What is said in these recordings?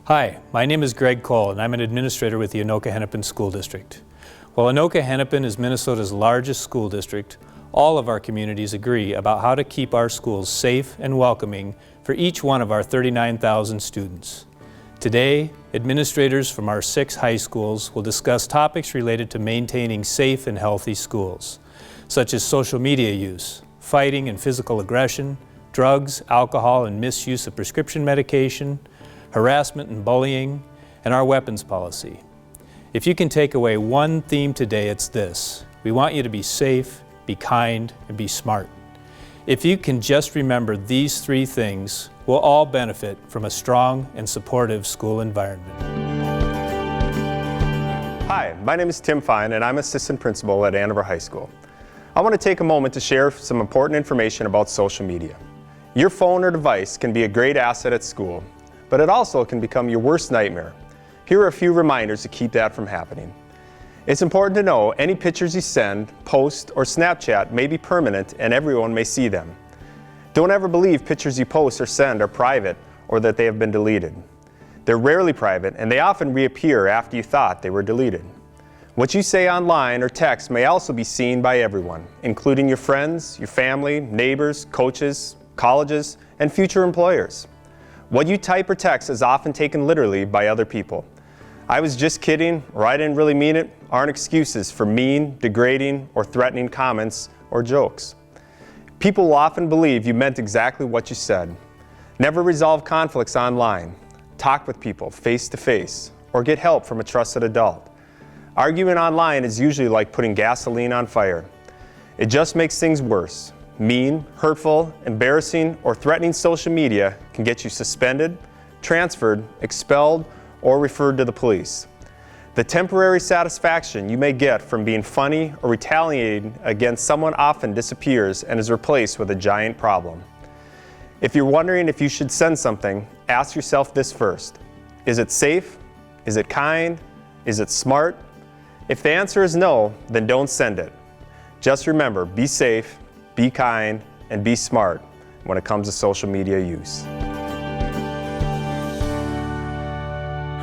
Hi, my name is Greg Cole and I'm an administrator with the Anoka-Hennepin School District. While Anoka-Hennepin is Minnesota's largest school district, all of our communities agree about how to keep our schools safe and welcoming for each one of our 39,000 students. Today, administrators from our 6 high schools will discuss topics related to maintaining safe and healthy schools, such as social media use, fighting and physical aggression, drugs, alcohol, and misuse of prescription medication, harassment and bullying, and our weapons policy. If you can take away one theme today, it's this: we want you to be safe, be kind, and be smart. If you can just remember these 3 things, we'll all benefit from a strong and supportive school environment. Hi, my name is Tim Fine and I'm assistant principal at Ann Arbor High School. I want to take a moment to share some important information about social media. Your phone or device can be a great asset at school, but it also can become your worst nightmare. Here are a few reminders to keep that from happening. It's important to know any pictures you send, post, or Snapchat may be permanent and everyone may see them. Don't ever believe pictures you post or send are private or that they have been deleted. They're rarely private and they often reappear after you thought they were deleted. What you say online or text may also be seen by everyone, including your friends, your family, neighbors, coaches, colleges, and future employers. What you type or text is often taken literally by other people. "I was just kidding," or "I didn't really mean it," aren't excuses for mean, degrading, or threatening comments or jokes. People will often believe you meant exactly what you said. Never resolve conflicts online. Talk with people face to face, or get help from a trusted adult. Arguing online is usually like putting gasoline on fire. It just makes things worse. Mean, hurtful, embarrassing, or threatening social media can get you suspended, transferred, expelled, or referred to the police. The temporary satisfaction you may get from being funny or retaliating against someone often disappears and is replaced with a giant problem. If you're wondering if you should send something, ask yourself this first: is it safe? Is it kind? Is it smart? If the answer is no, then don't send it. Just remember, be safe, be kind, and be smart when it comes to social media use.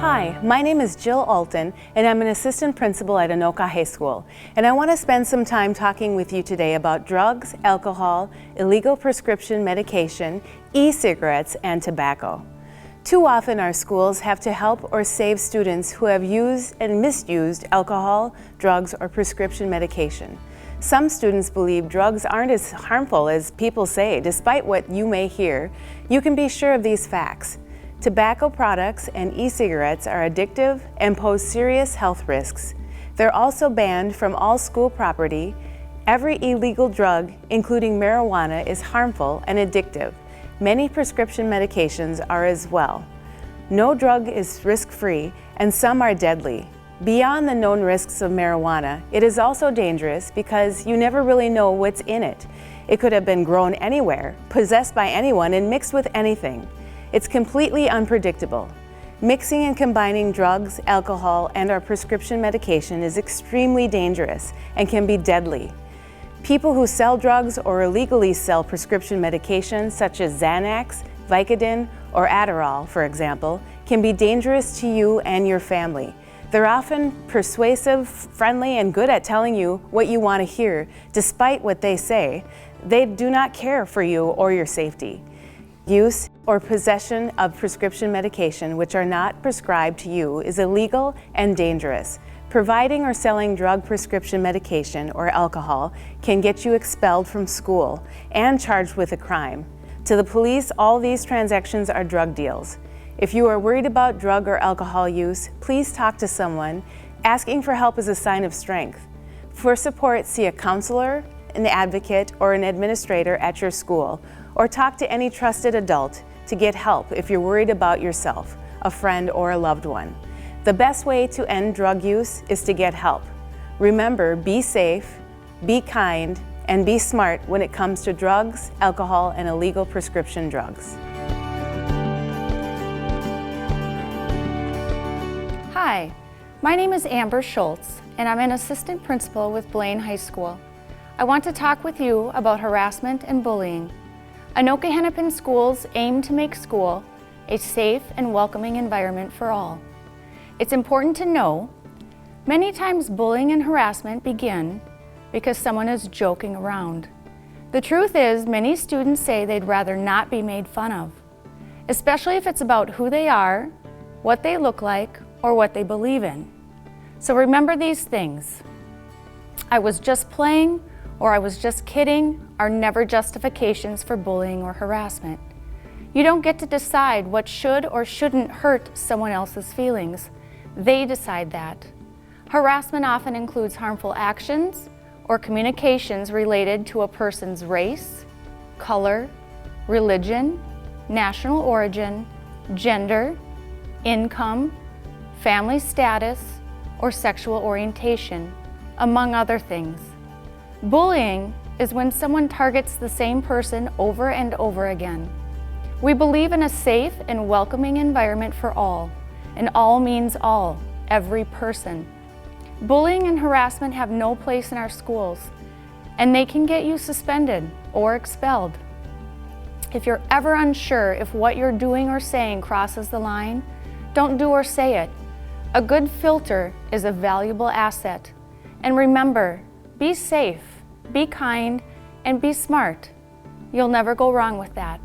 Hi, my name is Jill Alton, and I'm an assistant principal at Anoka High School. And I want to spend some time talking with you today about drugs, alcohol, illegal prescription medication, e-cigarettes, and tobacco. Too often our schools have to help or save students who have used and misused alcohol, drugs, or prescription medication. Some students believe drugs aren't as harmful as people say. Despite what you may hear, you can be sure of these facts. Tobacco products and e-cigarettes are addictive and pose serious health risks. They're also banned from all school property. Every illegal drug, including marijuana, is harmful and addictive. Many prescription medications are as well. No drug is risk-free, and some are deadly. Beyond the known risks of marijuana, it is also dangerous because you never really know what's in it. It could have been grown anywhere, possessed by anyone, and mixed with anything. It's completely unpredictable. Mixing and combining drugs, alcohol, and our prescription medication is extremely dangerous and can be deadly. People who sell drugs or illegally sell prescription medications such as Xanax, Vicodin, or Adderall, for example, can be dangerous to you and your family. They're often persuasive, friendly, and good at telling you what you want to hear. Despite what they say, they do not care for you or your safety. Use or possession of prescription medication which are not prescribed to you is illegal and dangerous. Providing or selling drug prescription medication or alcohol can get you expelled from school and charged with a crime. To the police, all these transactions are drug deals. If you are worried about drug or alcohol use, please talk to someone. Asking for help is a sign of strength. For support, see a counselor, an advocate, or an administrator at your school, or talk to any trusted adult to get help if you're worried about yourself, a friend, or a loved one. The best way to end drug use is to get help. Remember, be safe, be kind, and be smart when it comes to drugs, alcohol, and illegal prescription drugs. Hi, my name is Amber Schultz, and I'm an assistant principal with Blaine High School. I want to talk with you about harassment and bullying. Anoka-Hennepin schools aim to make school a safe and welcoming environment for all. It's important to know, many times bullying and harassment begin because someone is joking around. The truth is, many students say they'd rather not be made fun of, especially if it's about who they are, what they look like, or what they believe in. So remember these things. I was just playing, or I was just kidding, are never justifications for bullying or harassment. You don't get to decide what should or shouldn't hurt someone else's feelings. They decide that. Harassment often includes harmful actions or communications related to a person's race, color, religion, national origin, gender, income, family status, or sexual orientation, among other things. Bullying is when someone targets the same person over and over again. We believe in a safe and welcoming environment for all, and all means all, every person. Bullying and harassment have no place in our schools, and they can get you suspended or expelled. If you're ever unsure if what you're doing or saying crosses the line, don't do or say it. A good filter is a valuable asset. And remember, be safe, be kind, and be smart. You'll never go wrong with that.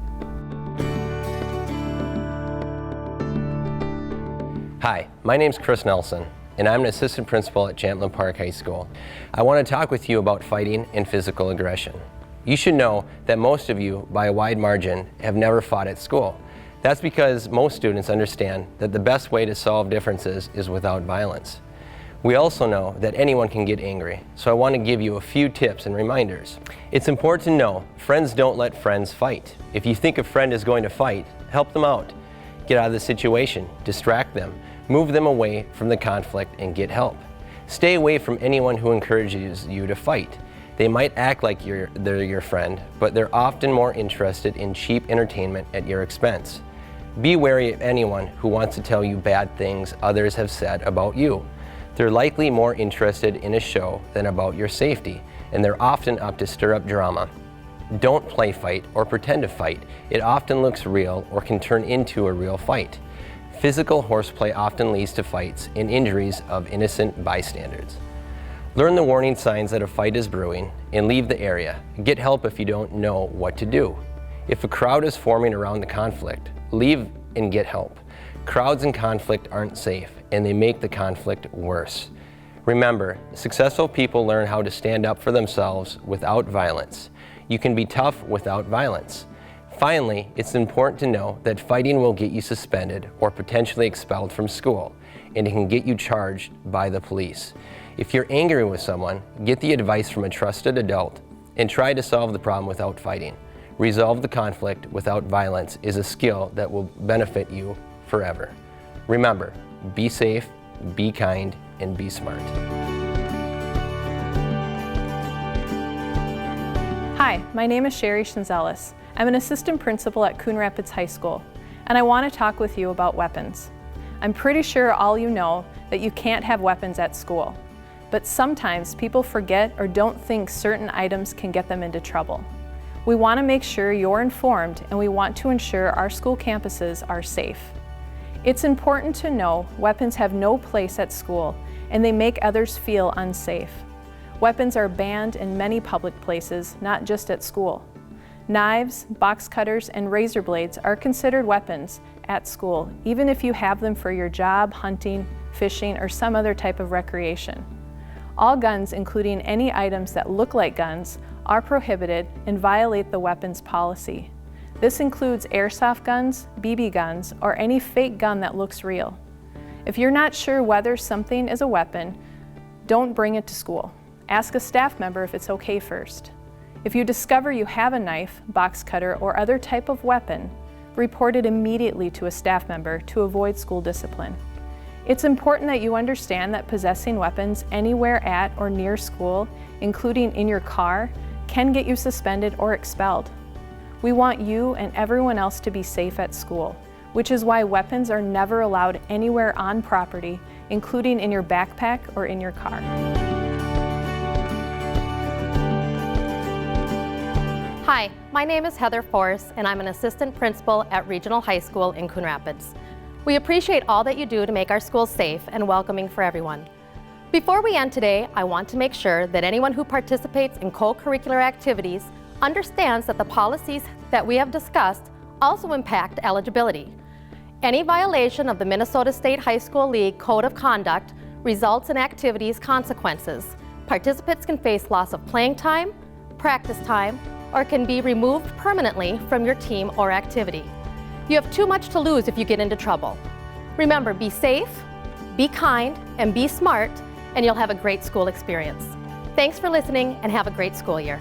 Hi, my name's Chris Nelson, and I'm an assistant principal at Champlain Park High School. I want to talk with you about fighting and physical aggression. You should know that most of you, by a wide margin, have never fought at school. That's because most students understand that the best way to solve differences is without violence. We also know that anyone can get angry, so I want to give you a few tips and reminders. It's important to know friends don't let friends fight. If you think a friend is going to fight, help them out. Get out of the situation, distract them, move them away from the conflict, and get help. Stay away from anyone who encourages you to fight. They might act like they're your friend, but they're often more interested in cheap entertainment at your expense. Be wary of anyone who wants to tell you bad things others have said about you. They're likely more interested in a show than about your safety, and they're often up to stir up drama. Don't play fight or pretend to fight. It often looks real or can turn into a real fight. Physical horseplay often leads to fights and injuries of innocent bystanders. Learn the warning signs that a fight is brewing and leave the area. Get help if you don't know what to do. If a crowd is forming around the conflict, leave and get help. Crowds in conflict aren't safe, and they make the conflict worse. Remember, successful people learn how to stand up for themselves without violence. You can be tough without violence. Finally, it's important to know that fighting will get you suspended or potentially expelled from school, and it can get you charged by the police. If you're angry with someone, get the advice from a trusted adult and try to solve the problem without fighting. Resolve the conflict without violence is a skill that will benefit you forever. Remember, be safe, be kind, and be smart. Hi, my name is Sherry Shinzelis. I'm an assistant principal at Coon Rapids High School, and I want to talk with you about weapons. I'm pretty sure all you know that you can't have weapons at school, but sometimes people forget or don't think certain items can get them into trouble. We want to make sure you're informed, and we want to ensure our school campuses are safe. It's important to know weapons have no place at school, and they make others feel unsafe. Weapons are banned in many public places, not just at school. Knives, box cutters, and razor blades are considered weapons at school, even if you have them for your job, hunting, fishing, or some other type of recreation. All guns, including any items that look like guns, are prohibited and violate the weapons policy. This includes airsoft guns, BB guns, or any fake gun that looks real. If you're not sure whether something is a weapon, don't bring it to school. Ask a staff member if it's okay first. If you discover you have a knife, box cutter, or other type of weapon, report it immediately to a staff member to avoid school discipline. It's important that you understand that possessing weapons anywhere at or near school, including in your car, can get you suspended or expelled. We want you and everyone else to be safe at school, which is why weapons are never allowed anywhere on property, including in your backpack or in your car. Hi, my name is Heather Force, and I'm an assistant principal at Regional High School in Coon Rapids. We appreciate all that you do to make our schools safe and welcoming for everyone. Before we end today, I want to make sure that anyone who participates in co-curricular activities understands that the policies that we have discussed also impact eligibility. Any violation of the Minnesota State High School League Code of Conduct results in activities consequences. Participants can face loss of playing time, practice time, or can be removed permanently from your team or activity. You have too much to lose if you get into trouble. Remember, be safe, be kind, and be smart, and you'll have a great school experience. Thanks for listening and have a great school year.